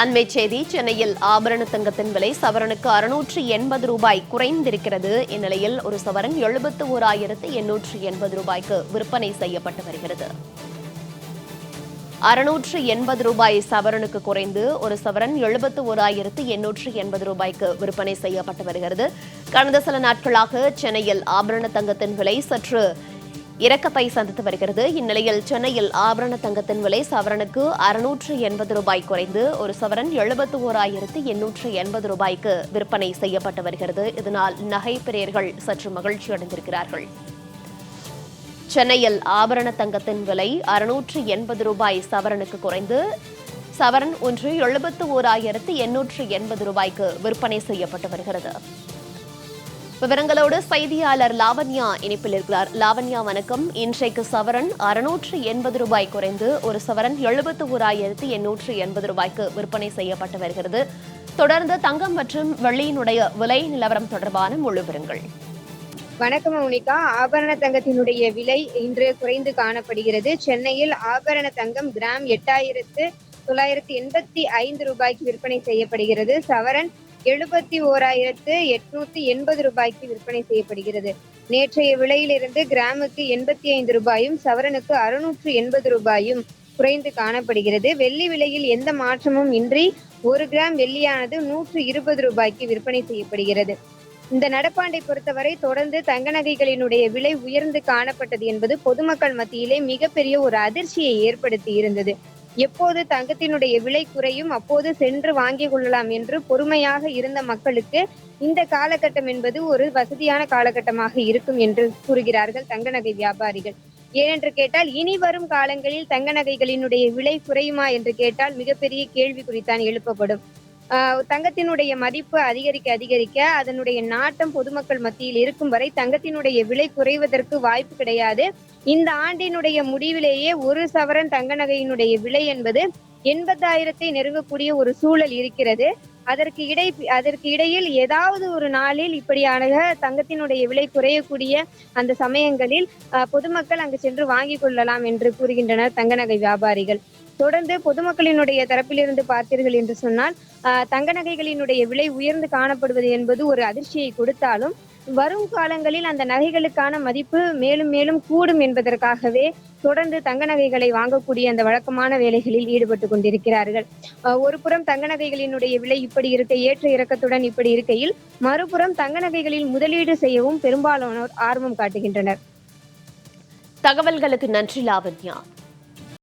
அண்மை செய்தி. சென்னையில் ஆபரண தங்கத்தின் விலை சவரனுக்கு 680 ரூபாய் குறைந்திருக்கிறது. இந்நிலையில் ஒரு சவரன் 71,880 ரூபாய்க்கு விற்பனை செய்யப்பட்டு வருகிறது. 680 ரூபாய் சவரனுக்கு குறைந்து ஒரு சவரன் 71,880 ரூபாய்க்கு விற்பனை செய்யப்பட்டு வருகிறது. கடந்த சில நாட்களாக சென்னையில் ஆபரண தங்கத்தின் விலை சற்று இறக்கத்தை சந்தித்து வருகிறது. இந்நிலையில் சென்னையில் ஆபரண தங்கத்தின் விலை சவரனுக்கு 680 ரூபாய் குறைந்து ஒரு சவரன் 71,880 ரூபாய்க்கு விற்பனை செய்யப்பட்டு வருகிறது. இதனால் நகை பிரியர்கள் சற்று மகிழ்ச்சி அடைந்திருக்கிறார்கள். சென்னையில் ஆபரண தங்கத்தின் விலை 680 ரூபாய் சவரனுக்கு குறைந்து சவரன் ஒன்று 71,880 ரூபாய்க்கு விற்பனை செய்யப்பட்டு வருகிறது. விவரங்களோடு செய்தியாளர் லாவண்யா இணைப்பில் இருக்கிறார். லாவண்யா, வணக்கம். இன்றைக்கு சவரன் 680 ரூபாய் குறைந்து ஒரு சவரன் 71,880 ரூபாய்க்கு விற்பனை செய்யப்பட்டு வருகிறது. தொடர்ந்து தங்கம் மற்றும் வெள்ளியினுடைய விலை நிலவரம் தொடர்பான முழு விவரங்கள். வணக்கம் மௌனிகா. ஆபரண தங்கத்தினுடைய விலை இன்று குறைந்து காணப்படுகிறது. சென்னையில் ஆபரண தங்கம் கிராம் 8,985 ரூபாய்க்கு விற்பனை செய்யப்படுகிறது. சவரன் 71,880 ரூபாய்க்கு விற்பனை செய்யப்படுகிறது. நேற்றைய விலையிலிருந்து கிராமுக்கு 85 ரூபாயும் சவரனுக்கு 680 ரூபாயும் குறைந்து காணப்படுகிறது. வெள்ளி விலையில் எந்த மாற்றமும் இன்றி 1 கிராம் வெள்ளியானது 120 ரூபாய்க்கு விற்பனை செய்யப்படுகிறது. இந்த நடப்பாண்டை பொறுத்தவரை தொடர்ந்து தங்க நகைகளினுடைய விலை உயர்ந்து காணப்பட்டது என்பது பொதுமக்கள் மத்தியிலே மிகப்பெரிய ஒரு அதிர்ச்சியை ஏற்படுத்தி இருந்தது. எப்போது தங்கத்தினுடைய விலை குறையும் அப்போது சென்று வாங்கிக் கொள்ளலாம் என்று பொறுமையாக இருந்த மக்களுக்கு இந்த காலகட்டம் என்பது ஒரு வசதியான காலகட்டமாக இருக்கும் என்று கூறுகிறார்கள் தங்க நகை வியாபாரிகள். ஏனென்று கேட்டால் இனி வரும் காலங்களில் தங்க நகைகளினுடைய விலை குறையுமா என்று கேட்டால் மிகப்பெரிய கேள்விக்குறித்தான் எழுப்பப்படும். தங்கத்தினுடைய மதிப்பு அதிகரிக்க அதிகரிக்க அதனுடைய நாட்டம் பொதுமக்கள் மத்தியில் இருக்கும் வரை தங்கத்தினுடைய விலை குறைவதற்கு வாய்ப்பு கிடையாது. இந்த ஆண்டினுடைய முடிவிலேயே ஒரு சவரன் தங்க நகையினுடைய விலை என்பது 80,000 நெருங்கக்கூடிய ஒரு சூழல் இருக்கிறது. அதற்கு இடையில் ஏதாவது ஒரு நாளில் இப்படியான தங்கத்தினுடைய விலை குறையக்கூடிய அந்த சமயங்களில் பொதுமக்கள் அங்கு சென்று வாங்கிக் கொள்ளலாம் என்று கூறுகின்றனர் தங்க நகை வியாபாரிகள். தொடர்ந்து பொதுமக்களினுடைய தரப்பிலிருந்து பார்த்தீர்கள் என்று சொன்னால் தங்க நகைகளினுடைய விலை உயர்ந்து காணப்படுவது என்பது ஒரு அதிர்ச்சியை கொடுத்தாலும் வரும் காலங்களில் அந்த நகைகளுக்கான மதிப்பு மேலும் மேலும் கூடும் என்பதற்காகவே தொடர்ந்து தங்க நகைகளை வாங்கக்கூடிய அந்த வழக்கமான வேலைகளில் ஈடுபட்டு கொண்டிருக்கிறார்கள். ஒரு புறம் தங்க நகைகளினுடைய விலை இப்படி இருக்க ஏற்ற இறக்கத்துடன் இப்படி இருக்கையில் மறுபுறம் தங்க நகைகளில் முதலீடு செய்யவும் பெரும்பாலானோர் ஆர்வம் காட்டுகின்றனர். தகவல்களுக்கு நன்றி லாவண்யா.